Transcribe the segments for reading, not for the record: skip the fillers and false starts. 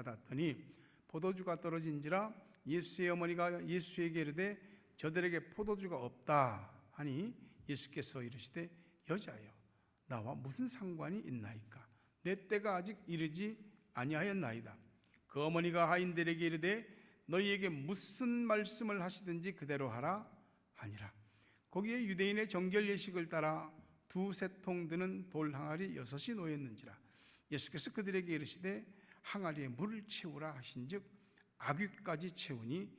받았더니 포도주가 떨어진지라 예수의 어머니가 예수에게 이르되 저들에게 포도주가 없다 하니 예수께서 이르시되 여자여 나와 무슨 상관이 있나이까? 내 때가 아직 이르지 아니하였나이다. 그 어머니가 하인들에게 이르되 너희에게 무슨 말씀을 하시든지 그대로 하라 하니라. 거기에 유대인의 정결 예식을 따라 두세 통 드는 돌 항아리 6이 놓였는지라. 예수께서 그들에게 이르시되 항아리에 물을 채우라 하신즉 아귀까지 채우니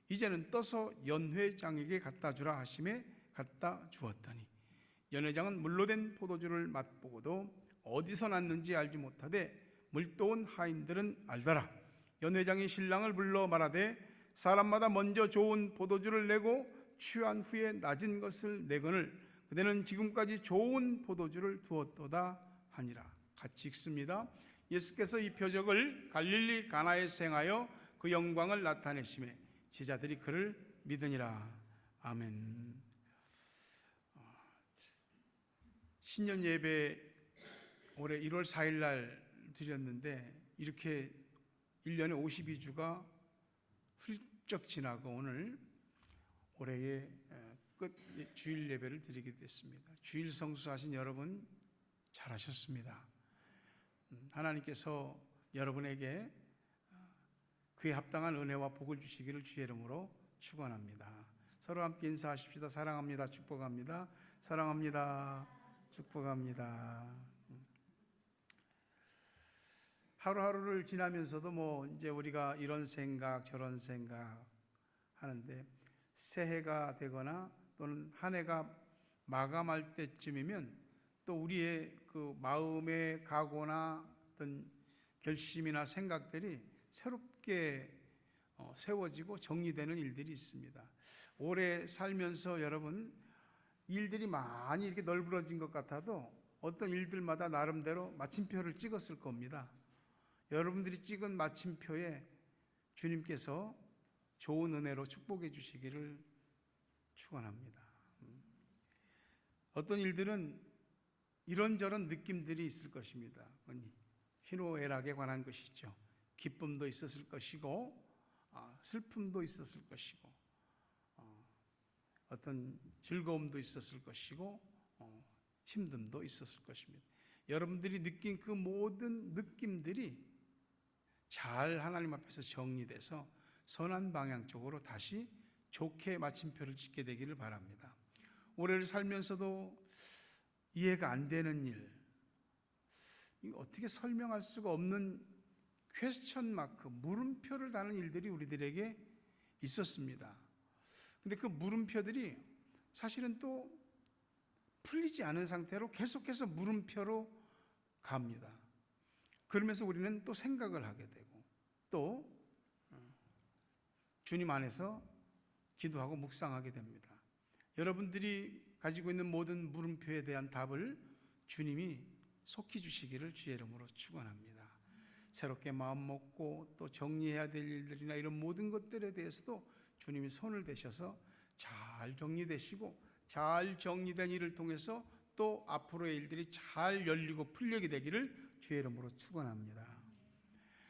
이제는 떠서 연회장에게 갖다 주라 하심에 갖다 주었더니 연회장은 물로 된 포도주를 맛보고도 어디서 났는지 알지 못하되 물도온 하인들은 알더라. 연회장이 신랑을 불러 말하되 사람마다 먼저 좋은 포도주를 내고 취한 후에 낮은 것을 내거늘 그대는 지금까지 좋은 포도주를 두었도다 하니라. 같이 읽습니다. 예수께서 이 표적을 갈릴리 가나에서 행하여 그 영광을 나타내시매 제자들이 그를 믿으니라. 아멘. 신년 예배 올해 1월 4일 날 드렸는데 이렇게 1년에 52주가 훌쩍 지나고 오늘 올해의 끝 주일 예배를 드리게 됐습니다. 주일 성수하신 여러분 잘하셨습니다. 하나님께서 여러분에게 그에 합당한 은혜와 복을 주시기를 주의 이름으로 축원합니다. 서로 함께 인사하십시다. 사랑합니다. 축복합니다. 사랑합니다. 축복합니다. 하루하루를 지나면서도 이제 우리가 이런 생각 저런 생각 하는데 새해가 되거나 또는 한 해가 마감할 때쯤이면 또 우리의 그 마음의 각오나 어떤 결심이나 생각들이 새롭게 세워지고 정리되는 일들이 있습니다. 오래 살면서 여러분 일들이 많이 이렇게 널브러진 것 같아도 어떤 일들마다 나름대로 마침표를 찍었을 겁니다. 여러분들이 찍은 마침표에 주님께서 좋은 은혜로 축복해 주시기를 축원합니다. 어떤 일들은 이런저런 느낌들이 있을 것입니다. 희노애락에 관한 것이죠. 기쁨도 있었을 것이고 슬픔도 있었을 것이고 어떤 즐거움도 있었을 것이고 힘듦도 있었을 것입니다. 여러분들이 느낀 그 모든 느낌들이 잘 하나님 앞에서 정리돼서 선한 방향 쪽으로 다시 좋게 마침표를 찍게 되기를 바랍니다. 올해를 살면서도 이해가 안 되는 일, 어떻게 설명할 수가 없는 퀘스천 마크, 물음표를 다는 일들이 우리들에게 있었습니다. 근데 그 물음표들이 사실은 또 풀리지 않은 상태로 계속해서 물음표로 갑니다. 그러면서 우리는 또 생각을 하게 되고 또 주님 안에서 기도하고 묵상하게 됩니다. 여러분들이 가지고 있는 모든 물음표에 대한 답을 주님이 속히 주시기를 주의 이름으로 축원합니다. 새롭게 마음 먹고 또 정리해야 될 일들이나 이런 모든 것들에 대해서도 주님이 손을 대셔서 잘 정리되시고 잘 정리된 일을 통해서 또 앞으로의 일들이 잘 열리고 풀리게 되기를 주의 이름으로 축원합니다.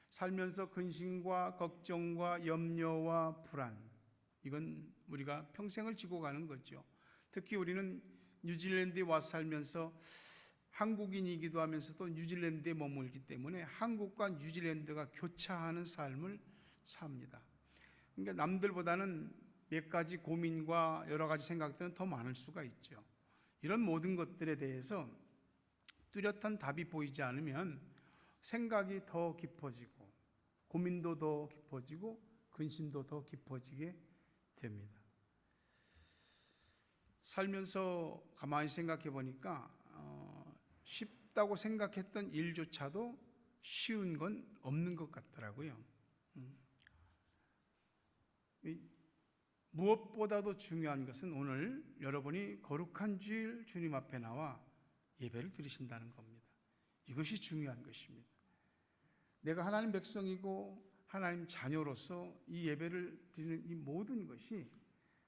살면서 근심과 걱정과 염려와 불안, 이건 우리가 평생을 지고 가는 거죠. 특히 우리는 뉴질랜드에 와서 살면서 한국인이기도 하면서도 뉴질랜드에 머물기 때문에 한국과 뉴질랜드가 교차하는 삶을 삽니다. 그러니까 남들보다는 몇 가지 고민과 여러 가지 생각들은 더 많을 수가 있죠. 이런 모든 것들에 대해서 뚜렷한 답이 보이지 않으면 생각이 더 깊어지고 고민도 더 깊어지고 근심도 더 깊어지게 됩니다. 살면서 가만히 생각해 보니까 쉽다고 생각했던 일조차도 쉬운 건 없는 것 같더라고요. 무엇보다도 중요한 것은 오늘 여러분이 거룩한 주일 주님 앞에 나와 예배를 드리신다는 겁니다. 이것이 중요한 것입니다. 내가 하나님 백성이고 하나님 자녀로서 이 예배를 드리는 이 모든 것이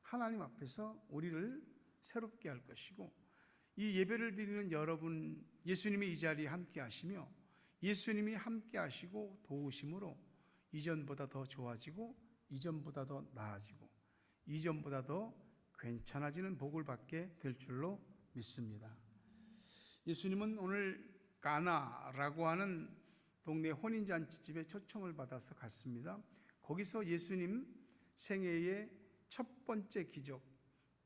하나님 앞에서 우리를 새롭게 할 것이고, 이 예배를 드리는 여러분, 예수님이 이 자리에 함께 하시며 예수님이 함께 하시고 도우심으로 이전보다 더 좋아지고 이전보다 더 나아지고 이전보다 더 괜찮아지는 복을 받게 될 줄로 믿습니다. 예수님은 오늘 가나라고 하는 동네 혼인잔치집에 초청을 받아서 갔습니다. 거기서 예수님 생애의 첫 번째 기적,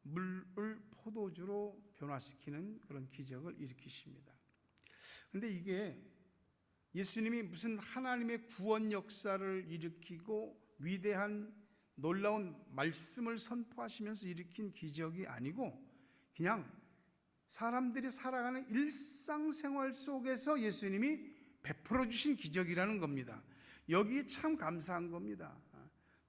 물을 포도주로 변화시키는 그런 기적을 일으키십니다. 그런데 이게 예수님이 무슨 하나님의 구원 역사를 일으키고 위대한 놀라운 말씀을 선포하시면서 일으킨 기적이 아니고 그냥 사람들이 살아가는 일상생활 속에서 예수님이 베풀어 주신 기적이라는 겁니다. 여기에 참 감사한 겁니다.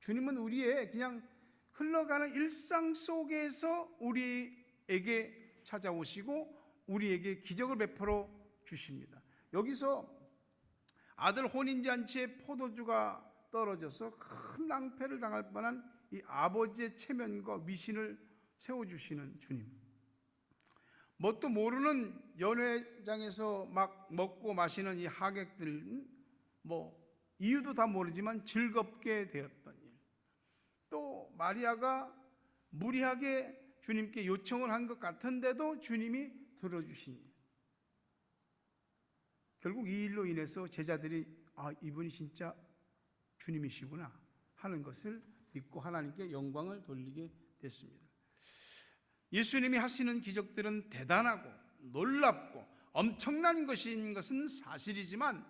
주님은 우리의 그냥 흘러가는 일상 속에서 우리에게 찾아오시고 우리에게 기적을 베풀어 주십니다. 여기서 아들 혼인잔치에 포도주가 떨어져서 큰 낭패를 당할 뻔한 이 아버지의 체면과 위신을 세워주시는 주님, 뭣도 모르는 연회장에서 막 먹고 마시는 이 하객들은 이유도 다 모르지만 즐겁게 되었던 일, 또 마리아가 무리하게 주님께 요청을 한 것 같은데도 주님이 들어주신 일, 결국 이 일로 인해서 제자들이 이분이 진짜 주님이시구나 하는 것을 믿고 하나님께 영광을 돌리게 됐습니다. 예수님이 하시는 기적들은 대단하고 놀랍고 엄청난 것인 것은 사실이지만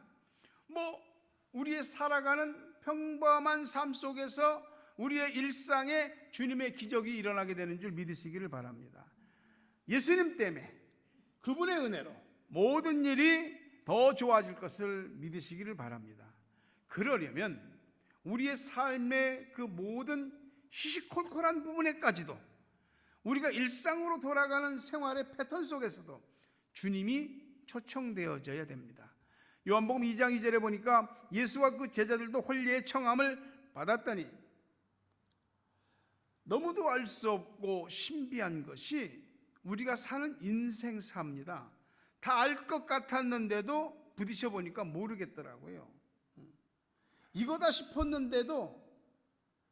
우리의 살아가는 평범한 삶 속에서 우리의 일상에 주님의 기적이 일어나게 되는 줄 믿으시기를 바랍니다. 예수님 때문에 그분의 은혜로 모든 일이 더 좋아질 것을 믿으시기를 바랍니다. 그러려면 우리의 삶의 그 모든 시시콜콜한 부분에까지도 우리가 일상으로 돌아가는 생활의 패턴 속에서도 주님이 초청되어져야 됩니다. 요한복음 2장 2절에 보니까 예수와 그 제자들도 홀리의 청함을 받았더니, 너무도 알 수 없고 신비한 것이 우리가 사는 인생사입니다. 다 알 것 같았는데도 부딪혀 보니까 모르겠더라고요. 이거다 싶었는데도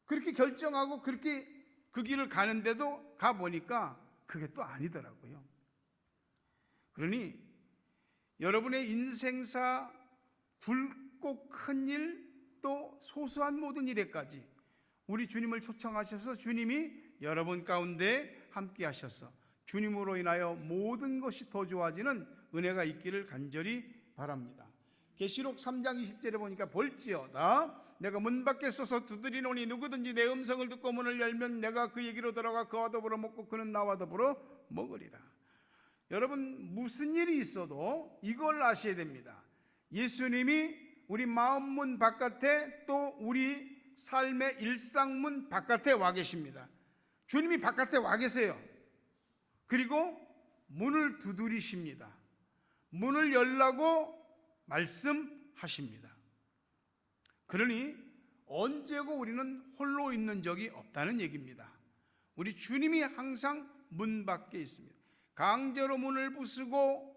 그렇게 결정하고 그렇게 그 길을 가는데도 가보니까 그게 또 아니더라고요. 그러니 여러분의 인생사 굵고 큰 일, 또 소소한 모든 일에까지 우리 주님을 초청하셔서 주님이 여러분 가운데 함께 하셔서 주님으로 인하여 모든 것이 더 좋아지는 은혜가 있기를 간절히 바랍니다. 계시록 3장 20절에 보니까 볼지어다 내가 문 밖에 서서 두드리노니 누구든지 내 음성을 듣고 문을 열면 내가 그에게로 들어가 그와 더불어 먹고 그는 나와 더불어 먹으리라. 여러분, 무슨 일이 있어도 이걸 아셔야 됩니다. 예수님이 우리 마음문 바깥에, 또 우리 삶의 일상문 바깥에 와 계십니다. 주님이 바깥에 와 계세요. 그리고 문을 두드리십니다. 문을 열라고 말씀하십니다. 그러니 언제고 우리는 홀로 있는 적이 없다는 얘기입니다. 우리 주님이 항상 문 밖에 있습니다. 강제로 문을 부수고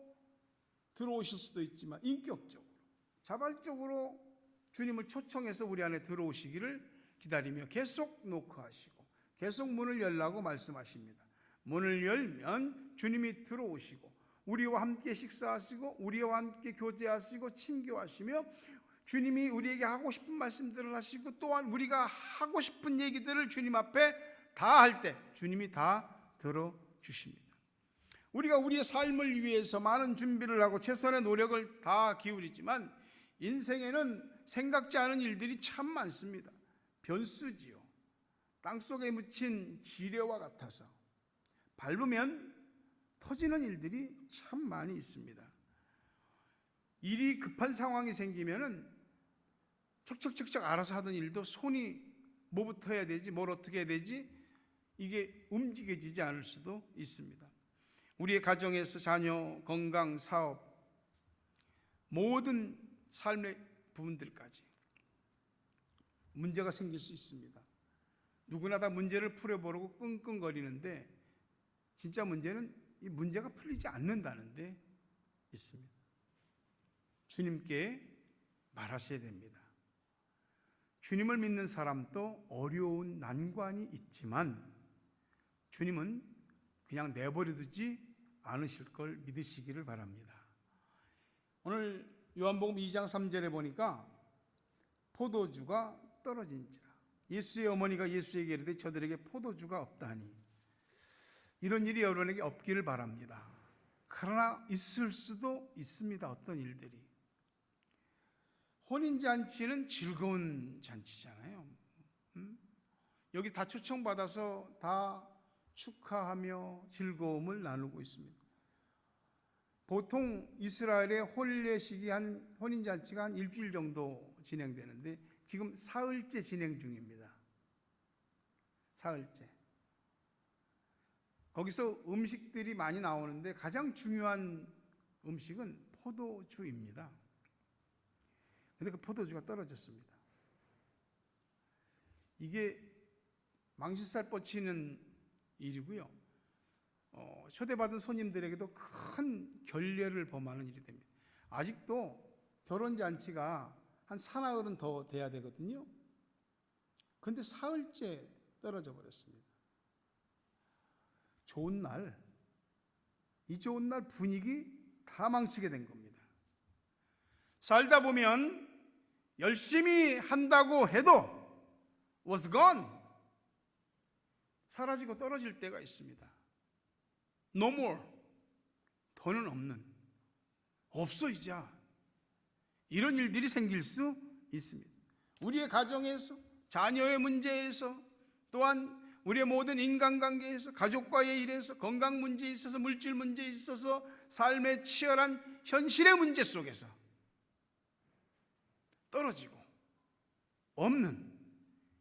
들어오실 수도 있지만 인격적으로, 자발적으로 주님을 초청해서 우리 안에 들어오시기를 기다리며 계속 노크하시고 계속 문을 열라고 말씀하십니다. 문을 열면 주님이 들어오시고 우리와 함께 식사하시고 우리와 함께 교제하시고 친교하시며 주님이 우리에게 하고 싶은 말씀들을 하시고, 또한 우리가 하고 싶은 얘기들을 주님 앞에 다 할 때 주님이 다 들어주십니다. 우리가 우리의 삶을 위해서 많은 준비를 하고 최선의 노력을 다 기울이지만 인생에는 생각지 않은 일들이 참 많습니다. 변수지요. 땅속에 묻힌 지뢰와 같아서 밟으면 터지는 일들이 참 많이 있습니다. 일이 급한 상황이 생기면은 척척척척 알아서 하던 일도 손이 뭐부터 해야 되지, 뭘 어떻게 해야 되지, 이게 움직여지지 않을 수도 있습니다. 우리의 가정에서 자녀, 건강, 사업, 모든 삶의 부분들까지 문제가 생길 수 있습니다. 누구나 다 문제를 풀어보려고 끙끙거리는데 진짜 문제는 이 문제가 풀리지 않는다는 데 있습니다. 주님께 말하셔야 됩니다. 주님을 믿는 사람도 어려운 난관이 있지만 주님은 그냥 내버려두지 않으실 걸 믿으시기를 바랍니다. 오늘 요한복음 2장 3절에 보니까 포도주가 떨어진지라 예수의 어머니가 예수에게 이르되 저들에게 포도주가 없다하니, 이런 일이 여러분에게 없기를 바랍니다. 그러나 있을 수도 있습니다. 어떤 일들이. 혼인잔치는 즐거운 잔치잖아요. 여기 다 초청받아서 다 축하하며 즐거움을 나누고 있습니다. 보통 이스라엘의 혼인잔치가 한 일주일 정도 진행되는데 지금 사흘째 진행 중입니다. 사흘째. 거기서 음식들이 많이 나오는데 가장 중요한 음식은 포도주입니다. 그런데 그 포도주가 떨어졌습니다. 이게 망신살 뻗치는 일이고요. 초대받은 손님들에게도 큰 결례를 범하는 일이 됩니다. 아직도 결혼잔치가 한 사나흘은 더 돼야 되거든요. 그런데 사흘째 떨어져 버렸습니다. 좋은 날, 이 좋은 날 분위기 다 망치게 된 겁니다. 살다 보면 열심히 한다고 해도 was gone, 사라지고 떨어질 때가 있습니다. No more, 더는 없는, 없어 이제, 이런 일들이 생길 수 있습니다. 우리의 가정에서, 자녀의 문제에서, 또한 우리의 모든 인간관계에서, 가족과의 일에서, 건강 문제에 있어서, 물질 문제에 있어서, 삶의 치열한 현실의 문제 속에서 떨어지고 없는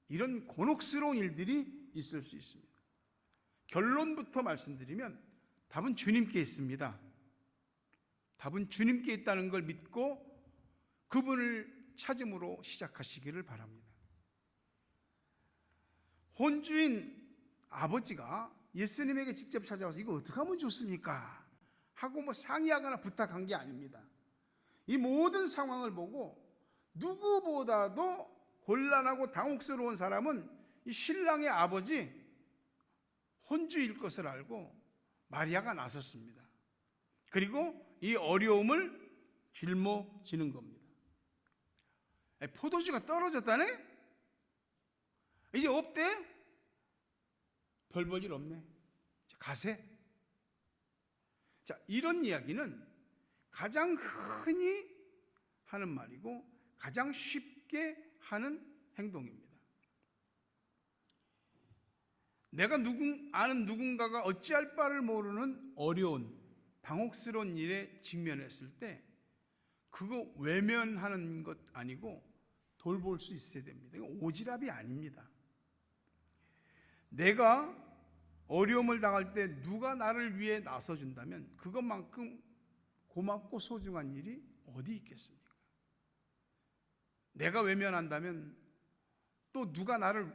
이런 곤혹스러운 일들이 있을 수 있습니다. 결론부터 말씀드리면 답은 주님께 있습니다. 답은 주님께 있다는 걸 믿고 그분을 찾음으로 시작하시기를 바랍니다. 혼주인 아버지가 예수님에게 직접 찾아와서 이거 어떻게 하면 좋습니까? 하고 상의하거나 부탁한 게 아닙니다. 이 모든 상황을 보고 누구보다도 곤란하고 당혹스러운 사람은 이 신랑의 아버지 혼주일 것을 알고 마리아가 나섰습니다. 그리고 이 어려움을 짊어지는 겁니다. 포도주가 떨어졌다네? 이제 없대? 별 볼 일 없네. 가세. 자, 이런 이야기는 가장 흔히 하는 말이고 가장 쉽게 하는 행동입니다. 내가 아는 누군가가 어찌할 바를 모르는 어려운 당혹스러운 일에 직면했을 때 그거 외면하는 것 아니고 돌볼 수 있어야 됩니다. 이거 오지랖이 아닙니다. 내가 어려움을 당할 때 누가 나를 위해 나서준다면 그것만큼 고맙고 소중한 일이 어디 있겠습니까? 내가 외면한다면 또 누가 나를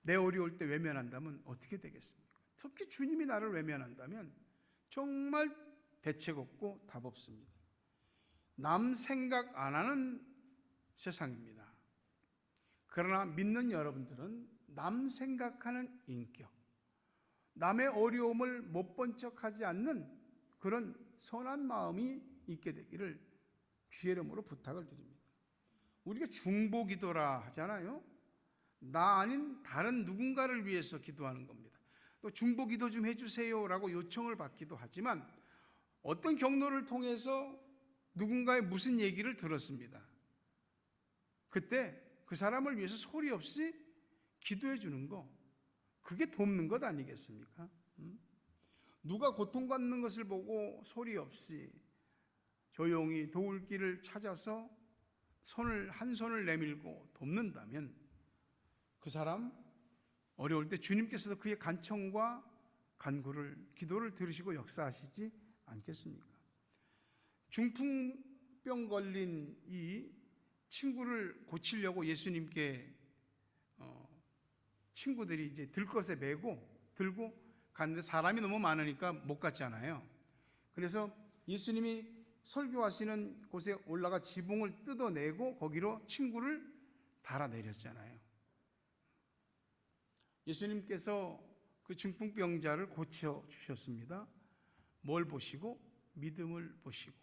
내 어려울 때 외면한다면 어떻게 되겠습니까? 특히 주님이 나를 외면한다면 정말 대책 없고 답 없습니다. 남 생각 안 하는 세상입니다. 그러나 믿는 여러분들은 남 생각하는 인격, 남의 어려움을 못 본 척하지 않는 그런 선한 마음이 있게 되기를 주의 이름으로 부탁을 드립니다. 우리가 중보기도라 하잖아요. 나 아닌 다른 누군가를 위해서 기도하는 겁니다. 또 중보기도 좀 해주세요라고 요청을 받기도 하지만 어떤 경로를 통해서 누군가의 무슨 얘기를 들었습니다. 그때 그 사람을 위해서 소리 없이 기도해 주는 거, 그게 돕는 것 아니겠습니까? 누가 고통받는 것을 보고 소리 없이 조용히 도울 길을 찾아서 한 손을 내밀고 돕는다면 그 사람 어려울 때 주님께서도 그의 간청과 간구를, 기도를 들으시고 역사하시지 않겠습니까? 중풍병 걸린 이 친구를 고치려고 예수님께 친구들이 이제 들것에 들고 갔는데 사람이 너무 많으니까 못 갔잖아요. 그래서 예수님이 설교하시는 곳에 올라가 지붕을 뜯어내고 거기로 친구를 달아내렸잖아요. 예수님께서 그 중풍병자를 고쳐주셨습니다. 뭘 보시고? 믿음을 보시고.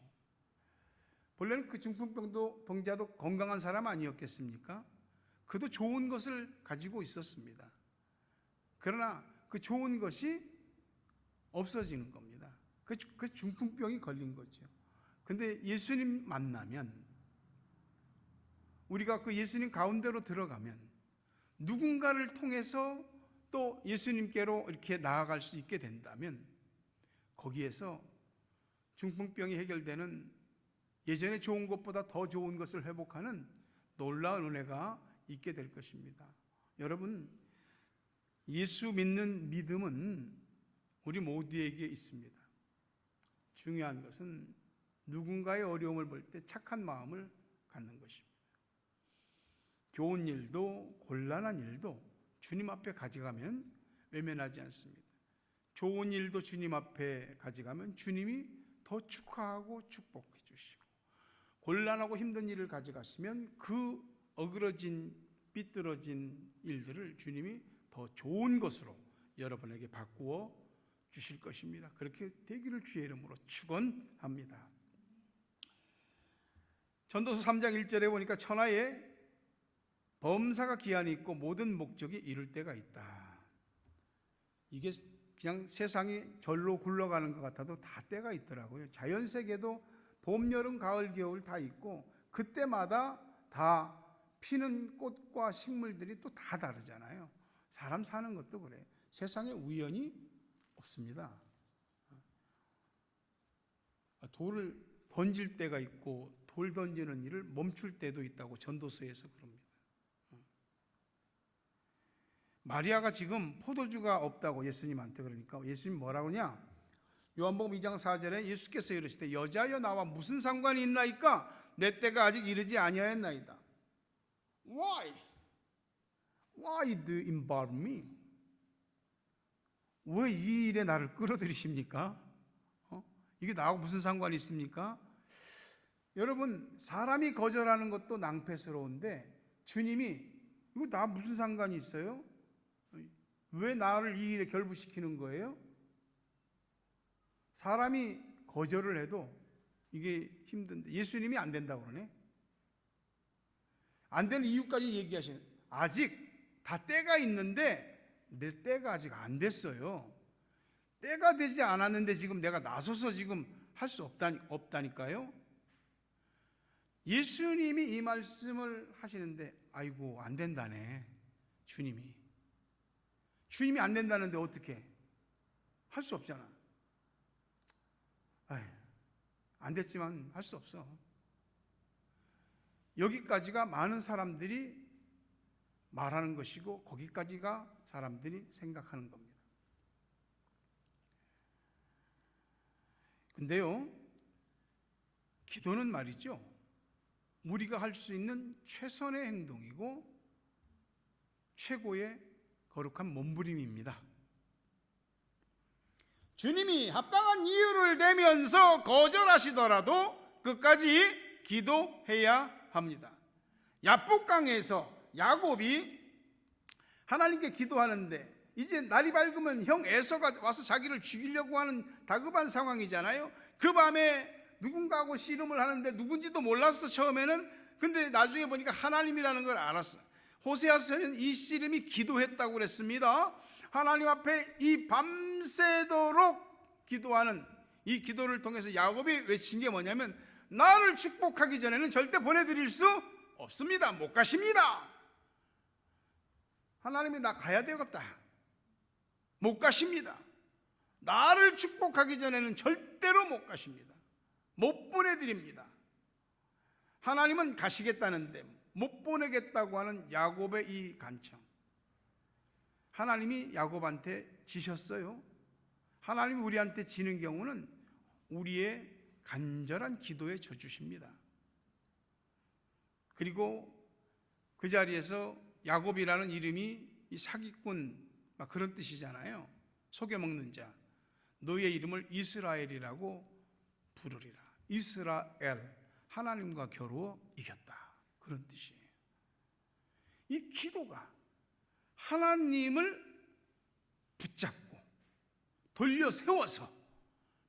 본래는 그 중풍병자도 건강한 사람 아니었겠습니까? 그도 좋은 것을 가지고 있었습니다. 그러나 그 좋은 것이 없어지는 겁니다. 그 중풍병이 걸린 거죠. 근데 예수님 만나면, 우리가 그 예수님 가운데로 들어가면 누군가를 통해서 또 예수님께로 이렇게 나아갈 수 있게 된다면 거기에서 중풍병이 해결되는, 예전에 좋은 것보다 더 좋은 것을 회복하는 놀라운 은혜가 있게 될 것입니다. 여러분, 예수 믿는 믿음은 우리 모두에게 있습니다. 중요한 것은 누군가의 어려움을 볼 때 착한 마음을 갖는 것입니다. 좋은 일도 곤란한 일도 주님 앞에 가져가면 외면하지 않습니다. 좋은 일도 주님 앞에 가져가면 주님이 더 축하하고 축복해 주시고, 곤란하고 힘든 일을 가져가시면 그 어그러진 삐뚤어진 일들을 주님이 더 좋은 것으로 여러분에게 바꾸어 주실 것입니다. 그렇게 되기를 주의 이름으로 축원합니다. 전도서 3장 1절에 보니까 천하에 범사가 기한이 있고 모든 목적이 이룰 때가 있다. 이게 그냥 세상이 절로 굴러가는 것 같아도 다 때가 있더라고요. 자연세계도 봄, 여름, 가을, 겨울 다 있고 그때마다 다 피는 꽃과 식물들이 또 다 다르잖아요. 사람 사는 것도 그래요. 세상에 우연이 없습니다. 돌을 던질 때가 있고 돌 던지는 일을 멈출 때도 있다고 전도서에서 그럽니다. 마리아가 지금 포도주가 없다고 예수님한테 그러니까 예수님 뭐라고 하냐? 요한복음 2장 4절에 예수께서 이르시되 여자여 나와 무슨 상관이 있나이까? 내 때가 아직 이르지 아니하였나이다. Why do you involve me? 왜 이 일에 나를 끌어들이십니까? 이게 나하고 무슨 상관이 있습니까? 여러분, 사람이 거절하는 것도 낭패스러운데 주님이 이거 나 무슨 상관이 있어요? 왜 나를 이 일에 결부시키는 거예요? 사람이 거절을 해도 이게 힘든데 예수님이 안 된다고 그러네. 안 되는 이유까지 얘기하시는, 아직 다 때가 있는데 내 때가 아직 안 됐어요. 때가 되지 않았는데 지금 내가 나서서 지금 할 수 없다니까요. 예수님이 이 말씀을 하시는데 아이고 안 된다네. 주님이 안 된다는데 어떻게 할 수 없잖아. 안 됐지만 할 수 없어. 여기까지가 많은 사람들이 말하는 것이고 거기까지가 사람들이 생각하는 겁니다. 근데요, 기도는 말이죠, 우리가 할 수 있는 최선의 행동이고 최고의 거룩한 몸부림입니다. 주님이 합당한 이유를 대면서 거절하시더라도 끝까지 기도해야 합니다. 야복강에서 야곱이 하나님께 기도하는데 이제 날이 밝으면 형 에서가 와서 자기를 죽이려고 하는 다급한 상황이잖아요. 그 밤에 누군가하고 씨름을 하는데 누군지도 몰랐어 처음에는. 근데 나중에 보니까 하나님이라는 걸 알았어. 호세아서는 이 씨름이 기도했다고 그랬습니다. 하나님 앞에 이 밤새도록 기도하는 이 기도를 통해서 야곱이 외친 게 뭐냐면 나를 축복하기 전에는 절대 보내드릴 수 없습니다. 못 가십니다. 하나님이 나 가야 되겠다. 못 가십니다. 나를 축복하기 전에는 절대로 못 가십니다. 못 보내드립니다. 하나님은 가시겠다는데 못 보내겠다고 하는 야곱의 이 간청. 하나님이 야곱한테 지셨어요. 하나님이 우리한테 지는 경우는 우리의 간절한 기도에 져주십니다. 그리고 그 자리에서 야곱이라는 이름이 이 사기꾼 막 그런 뜻이잖아요. 속여먹는 자. 너의 이름을 이스라엘이라고 부르리라. 이스라엘, 하나님과 겨루어 이겼다. 그런 뜻이에요. 이 기도가 하나님을 붙잡고 돌려 세워서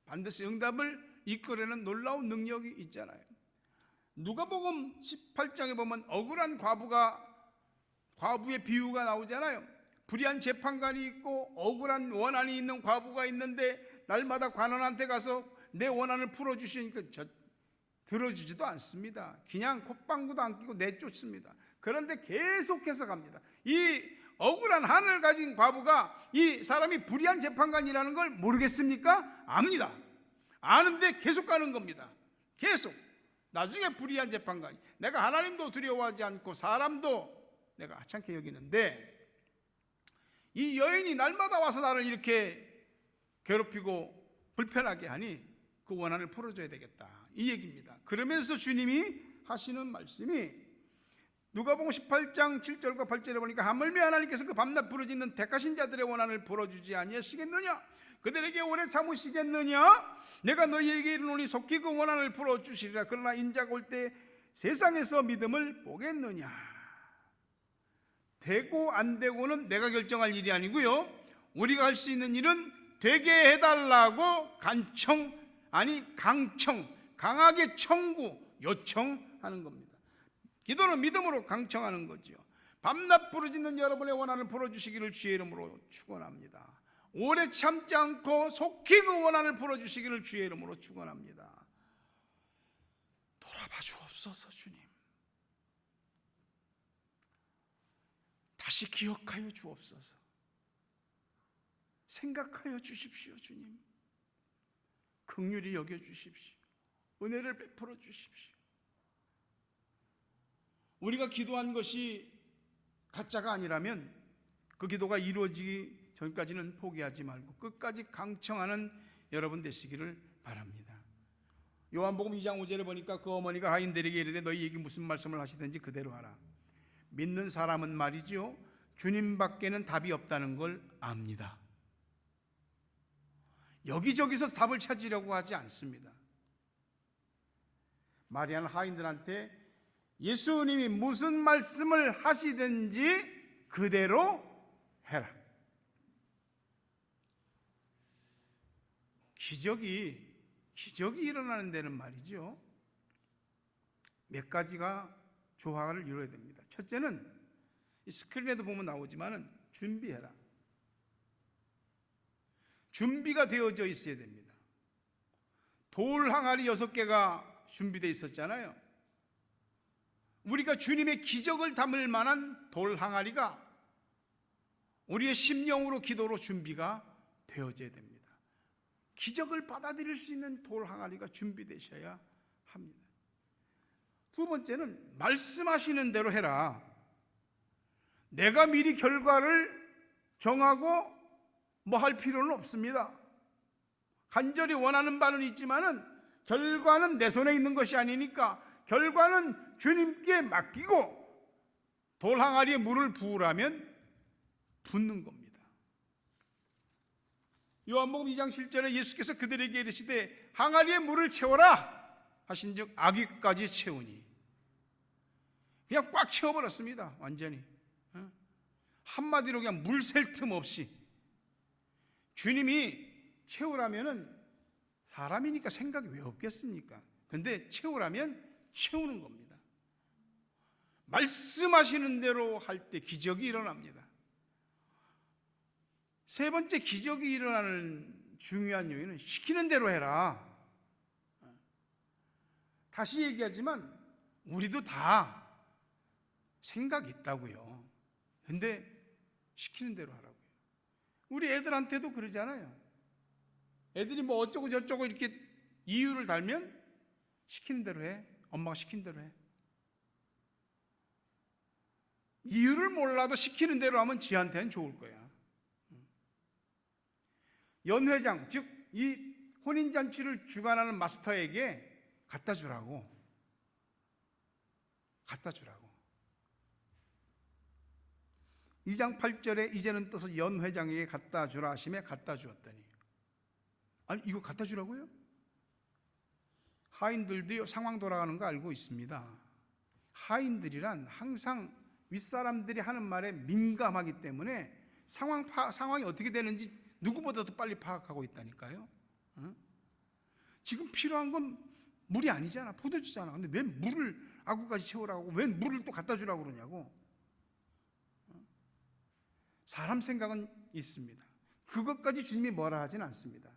반드시 응답을 이끌어내는 놀라운 능력이 있잖아요. 누가복음 18장에 보면 억울한 과부의 비유가 나오잖아요. 불의한 재판관이 있고 억울한 원한이 있는 과부가 있는데 날마다 관원한테 가서 내 원한을 풀어주시니까 들어주지도 않습니다. 그냥 콧방구도 안 끼고 내쫓습니다. 그런데 계속해서 갑니다. 이 억울한 한을 가진 과부가 이 사람이 불의한 재판관이라는 걸 모르겠습니까? 압니다. 아는데 계속 가는 겁니다. 계속. 나중에 불의한 재판관이, 내가 하나님도 두려워하지 않고 사람도 내가 하찮게 여기는데 이 여인이 날마다 와서 나를 이렇게 괴롭히고 불편하게 하니 그 원한을 풀어줘야 되겠다, 이 얘기입니다. 그러면서 주님이 하시는 말씀이 누가복음 18장 7절과 8절에 보니까 하물며 하나님께서 그 밤낮 부르짖는 택하신 자들의 원한을 풀어주지 아니하시겠느냐? 그들에게 오래 참으시겠느냐? 내가 너희에게 이르노니 속히 그 원한을 풀어주시리라. 그러나 인자가 올 때 세상에서 믿음을 보겠느냐? 되고 안 되고는 내가 결정할 일이 아니고요, 우리가 할 수 있는 일은 되게 해달라고 강하게 요청하는 겁니다. 기도는 믿음으로 강청하는 거죠. 밤낮 부르짖는 여러분의 원한을 풀어주시기를 주의 이름으로 축원합니다. 오래 참지 않고 속히 그 원한을 풀어주시기를 주의 이름으로 축원합니다. 돌아봐 주옵소서. 주님, 다시 기억하여 주옵소서. 생각하여 주십시오. 주님, 긍휼히 여겨 주십시오. 은혜를 베풀어 주십시오. 우리가 기도한 것이 가짜가 아니라면 그 기도가 이루어지기 전까지는 포기하지 말고 끝까지 강청하는 여러분 되시기를 바랍니다. 요한복음 2장 5절에 보니까 그 어머니가 하인들에게 이르되 너희에게 무슨 말씀을 하시든지 그대로 하라. 믿는 사람은 말이지요, 주님밖에는 답이 없다는 걸 압니다. 여기저기서 답을 찾으려고 하지 않습니다. 마리아는 하인들한테 예수님이 무슨 말씀을 하시든지 그대로 해라. 기적이 일어나는 데는 말이죠, 몇 가지가 조화를 이루어야 됩니다. 첫째는 이 스크린에도 보면 나오지만은 준비해라. 준비가 되어져 있어야 됩니다. 돌 항아리 6개가 준비되어 있었잖아요. 우리가 주님의 기적을 담을 만한 돌 항아리가 우리의 심령으로 기도로 준비가 되어져야 됩니다. 기적을 받아들일 수 있는 돌 항아리가 준비되셔야 합니다. 두 번째는 말씀하시는 대로 해라. 내가 미리 결과를 정하고 뭐 할 필요는 없습니다. 간절히 원하는 바는 있지만은 결과는 내 손에 있는 것이 아니니까 결과는 주님께 맡기고 돌 항아리에 물을 부으라면 붓는 겁니다. 요한복음 2장 7절에 예수께서 그들에게 이르시되 항아리에 물을 채워라 하신즉 아귀까지 채우니, 그냥 꽉 채워버렸습니다. 완전히 한마디로 그냥 물 셀 틈 없이. 주님이 채우라면은 사람이니까 생각이 왜 없겠습니까? 근데 채우라면 채우는 겁니다. 말씀하시는 대로 할 때 기적이 일어납니다. 세 번째, 기적이 일어나는 중요한 이유는 시키는 대로 해라. 다시 얘기하지만 우리도 다 생각이 있다고요. 근데 시키는 대로 하라고요. 우리 애들한테도 그러잖아요. 애들이 뭐 어쩌고 저쩌고 이렇게 이유를 달면 시키는 대로 해. 엄마가 시킨 대로 해. 이유를 몰라도 시키는 대로 하면 지한테는 좋을 거야. 연회장, 즉 이 혼인잔치를 주관하는 마스터에게 갖다 주라고. 2장 8절에 이제는 떠서 연회장에게 갖다 주라 하심에 갖다 주었더니, 아니 이거 갖다 주라고요? 하인들도 상황 돌아가는 거 알고 있습니다. 하인들이란 항상 윗사람들이 하는 말에 민감하기 때문에 상황이 어떻게 되는지 누구보다도 빨리 파악하고 있다니까요. 지금 필요한 건 물이 아니잖아. 포도주잖아. 근데 왜 물을 아구까지 채우라고, 왜 물을 또 갖다 주라고 그러냐고. 사람 생각은 있습니다. 그것까지 주님이 뭐라 하진 않습니다.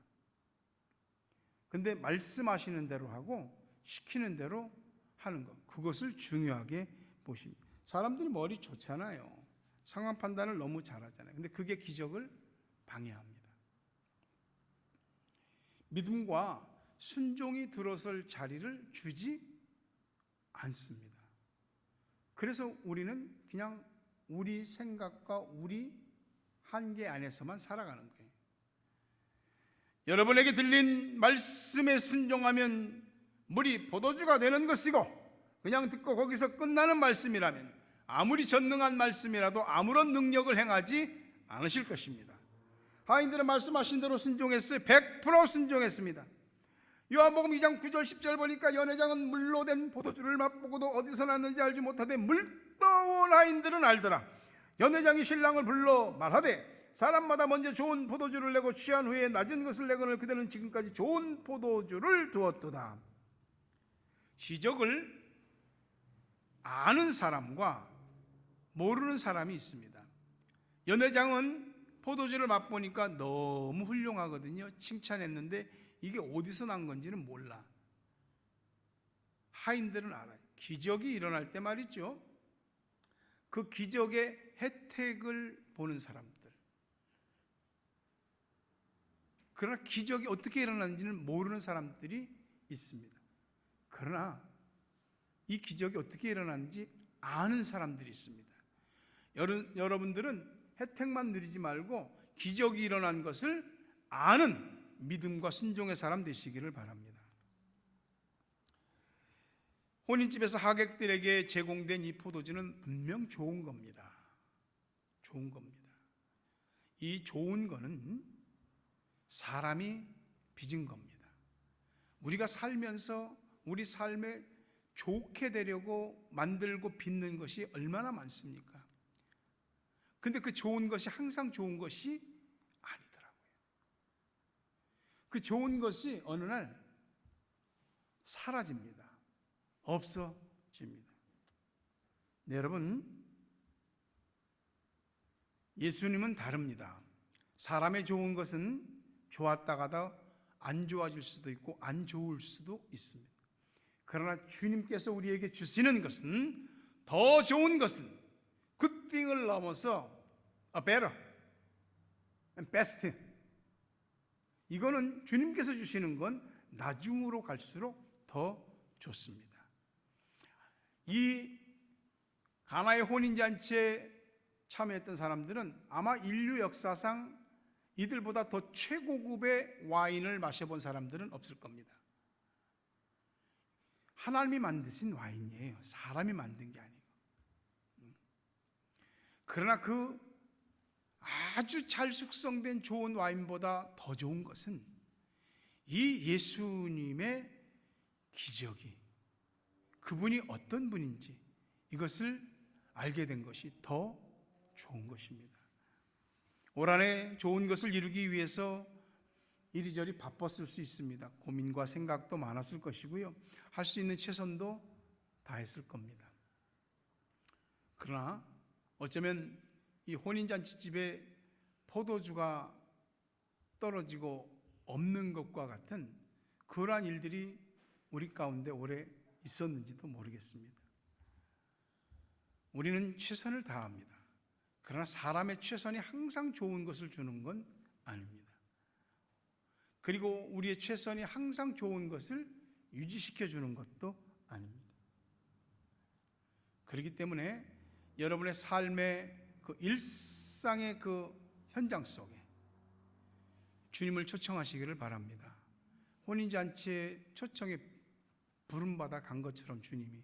근데 말씀하시는 대로 하고 시키는 대로 하는 것, 그것을 중요하게 보십니다. 사람들이 머리 좋잖아요. 상황 판단을 너무 잘하잖아요. 근데 그게 기적을 방해합니다. 믿음과 순종이 들어설 자리를 주지 않습니다. 그래서 우리는 그냥 우리 생각과 우리 한계 안에서만 살아가는 거예요. 여러분에게 들린 말씀에 순종하면 물이 포도주가 되는 것이고, 그냥 듣고 거기서 끝나는 말씀이라면 아무리 전능한 말씀이라도 아무런 능력을 행하지 않으실 것입니다. 하인들은 말씀하신 대로 순종했어요. 100% 순종했습니다. 요한복음 2장 9절 10절 보니까 연회장은 물로 된 포도주를 맛보고도 어디서 났는지 알지 못하되 물떠온 하인들은 알더라. 연회장이 신랑을 불러 말하되 사람마다 먼저 좋은 포도주를 내고 취한 후에 낮은 것을 내거늘 그들은 지금까지 좋은 포도주를 두었도다. 기적을 아는 사람과 모르는 사람이 있습니다. 연회장은 포도주를 맛보니까 너무 훌륭하거든요. 칭찬했는데 이게 어디서 난 건지는 몰라. 하인들은 알아요. 기적이 일어날 때 말이죠. 그 기적의 혜택을 보는 사람들. 그러나 기적이 어떻게 일어나는지는 모르는 사람들이 있습니다. 그러나 이 기적이 어떻게 일어나는지 아는 사람들이 있습니다. 여러분들은 혜택만 누리지 말고 기적이 일어난 것을 아는 믿음과 순종의 사람 되시기를 바랍니다. 혼인집에서 하객들에게 제공된 이 포도주는 분명 좋은 겁니다. 좋은 겁니다. 이 좋은 거는 사람이 빚은 겁니다. 우리가 살면서 우리 삶에 좋게 되려고 만들고 빚는 것이 얼마나 많습니까? 근데 그 좋은 것이 항상 좋은 것이 아니더라고요. 그 좋은 것이 어느 날 사라집니다. 없어집니다. 네, 여러분, 예수님은 다릅니다. 사람의 좋은 것은 좋았다가도 안 좋아질 수도 있고 안 좋을 수도 있습니다. 그러나 주님께서 우리에게 주시는 것은, 더 좋은 것은 good thing을 넘어서 a better and best, 이거는 주님께서 주시는 건 나중으로 갈수록 더 좋습니다. 이 가나의 혼인잔치에 참여했던 사람들은 아마 인류 역사상 이들보다 더 최고급의 와인을 마셔본 사람들은 없을 겁니다. 하나님이 만드신 와인이에요. 사람이 만든 게 아니고. 그러나 그 아주 잘 숙성된 좋은 와인보다 더 좋은 것은 이 예수님의 기적이, 그분이 어떤 분인지 이것을 알게 된 것이 더 좋은 것입니다. 올 한해 좋은 것을 이루기 위해서 이리저리 바빴을 수 있습니다. 고민과 생각도 많았을 것이고요. 할 수 있는 최선도 다했을 겁니다. 그러나 어쩌면 이 혼인잔치집에 포도주가 떨어지고 없는 것과 같은 그러한 일들이 우리 가운데 오래 있었는지도 모르겠습니다. 우리는 최선을 다합니다. 그러나 사람의 최선이 항상 좋은 것을 주는 건 아닙니다. 그리고 우리의 최선이 항상 좋은 것을 유지시켜 주는 것도 아닙니다. 그렇기 때문에 여러분의 삶의 그 일상의 그 현장 속에 주님을 초청하시기를 바랍니다. 혼인잔치의 초청에 부름받아 간 것처럼 주님이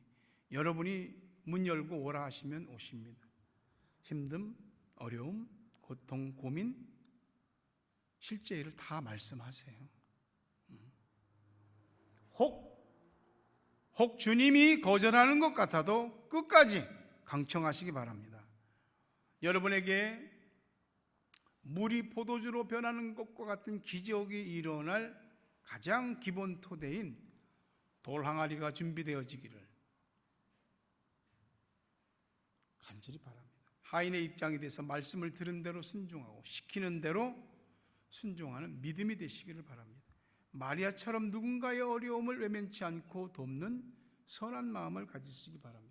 여러분이 문 열고 오라 하시면 오십니다. 힘듦, 어려움, 고통, 고민, 실제 일을 다 말씀하세요. 혹 주님이 거절하는 것 같아도 끝까지 강청하시기 바랍니다. 여러분에게 물이 포도주로 변하는 것과 같은 기적이 일어날 가장 기본 토대인 돌 항아리가 준비되어지기를 간절히 바랍니다. 하인의 입장에 대해서 말씀을 들은 대로 순종하고 시키는 대로 순종하는 믿음이 되시기를 바랍니다. 마리아처럼 누군가의 어려움을 외면치 않고 돕는 선한 마음을 가지시기 바랍니다.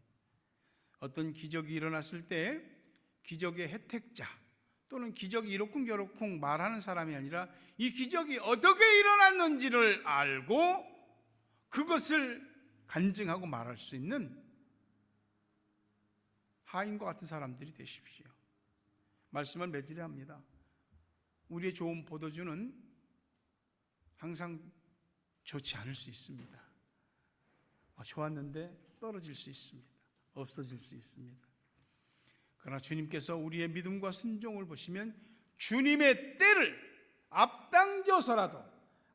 어떤 기적이 일어났을 때 기적의 혜택자 또는 기적이 이러쿵저러쿵 말하는 사람이 아니라 이 기적이 어떻게 일어났는지를 알고 그것을 간증하고 말할 수 있는 하인과 같은 사람들이 되십시오. 말씀을 맺으려 합니다. 우리의 좋은 포도주는 항상 좋지 않을 수 있습니다. 좋았는데 떨어질 수 있습니다. 없어질 수 있습니다. 그러나 주님께서 우리의 믿음과 순종을 보시면 주님의 때를 앞당겨서라도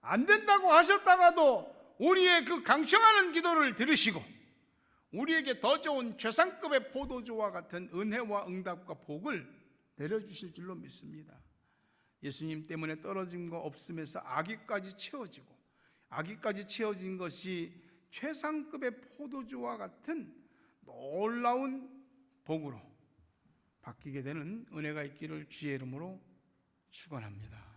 안 된다고 하셨다가도 우리의 그 강청하는 기도를 들으시고 우리에게 더 좋은 최상급의 포도주와 같은 은혜와 응답과 복을 내려주실 줄로 믿습니다. 예수님 때문에 떨어진 거 없음에서 아기까지 채워지고 아기까지 채워진 것이 최상급의 포도주와 같은 놀라운 복으로 바뀌게 되는 은혜가 있기를 주의 이름으로 축원합니다.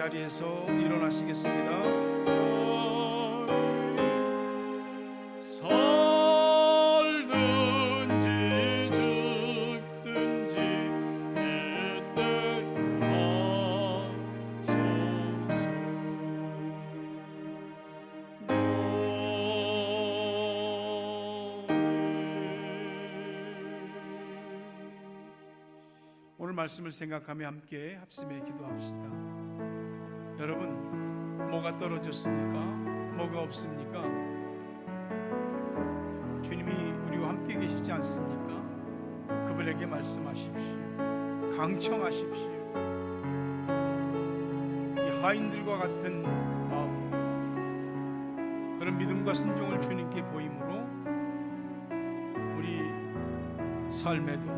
자리에서 일어나시겠습니다. 살든지 죽든지 이때로 하소서. 오늘 말씀을 생각하며 함께 합심해 기도합시다. 여러분, 뭐가 떨어졌습니까? 뭐가 없습니까? 주님이 우리와 함께 계시지 않습니까? 그분에게 말씀하십시오. 강청하십시오. 이 하인들과 같은 마음, 그런 믿음과 순종을 주님께 보임으로 우리 삶에도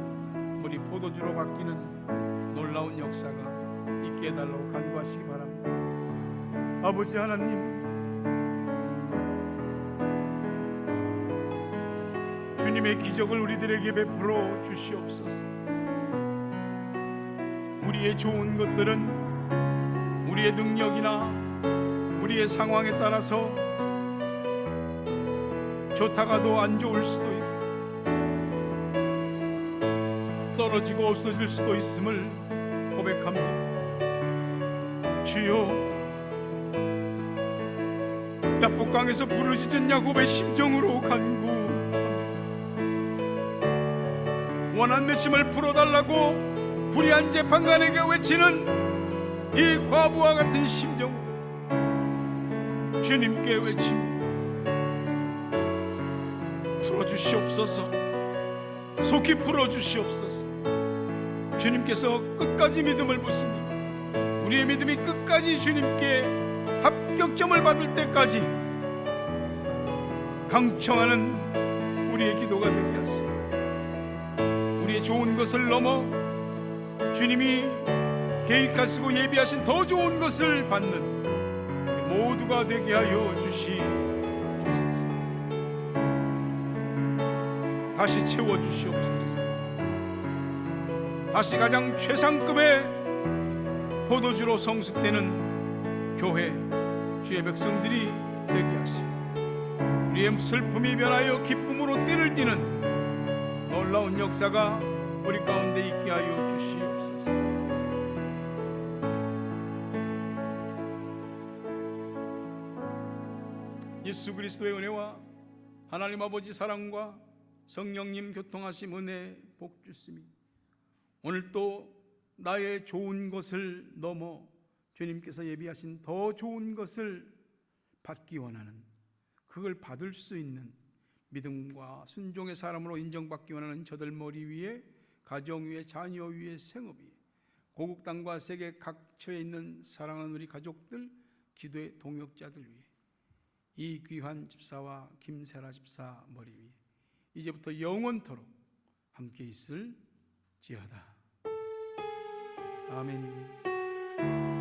우리 포도주로 바뀌는 놀라운 역사가 있게 해달라고 간구하시기 바랍니다. 아버지 하나님, 주님의 기적을 우리들에게 베풀어 주시옵소서. 우리의 좋은 것들은 우리의 능력이나 우리의 상황에 따라서 좋다가도 안 좋을 수도 있고 떨어지고 없어질 수도 있음을 고백합니다. 주여, 야복강에서 부르짖은 야곱의 심정으로 간구합니다. 원한 맺힘을 풀어달라고 불의한 재판관에게 외치는 이 과부와 같은 심정 주님께 외칩니다. 풀어주시옵소서. 속히 풀어주시옵소서. 주님께서 끝까지 믿음을 보시니 우리의 믿음이 끝까지 주님께 합격점을 받을 때까지 강청하는 우리의 기도가 되게 하시고, 우리의 좋은 것을 넘어 주님이 계획하시고 예비하신 더 좋은 것을 받는 우리 모두가 되게 하여 주시옵소서. 다시 채워주시옵소서. 다시 가장 최상급의 포도주로 성숙되는 교회, 주의 백성들이 되게 하시고, 우리의 슬픔이 변하여 기쁨으로 띠를 띠는 놀라운 역사가 우리 가운데 있게 하여 주시옵소서. 예수 그리스도의 은혜와 하나님 아버지 사랑과 성령님 교통하심 은혜 복 주시니 오늘 또 나의 좋은 것을 넘어 주님께서 예비하신 더 좋은 것을 받기 원하는, 그걸 받을 수 있는 믿음과 순종의 사람으로 인정받기 원하는 저들 머리 위에, 가정 위에, 자녀 위에, 생업 위에, 고국 땅과 세계 각처에 있는 사랑하는 우리 가족들, 기도의 동역자들 위에, 이 귀한 집사와 김세라 집사 머리 위에 이제부터 영원토록 함께 있을지어다. 아멘.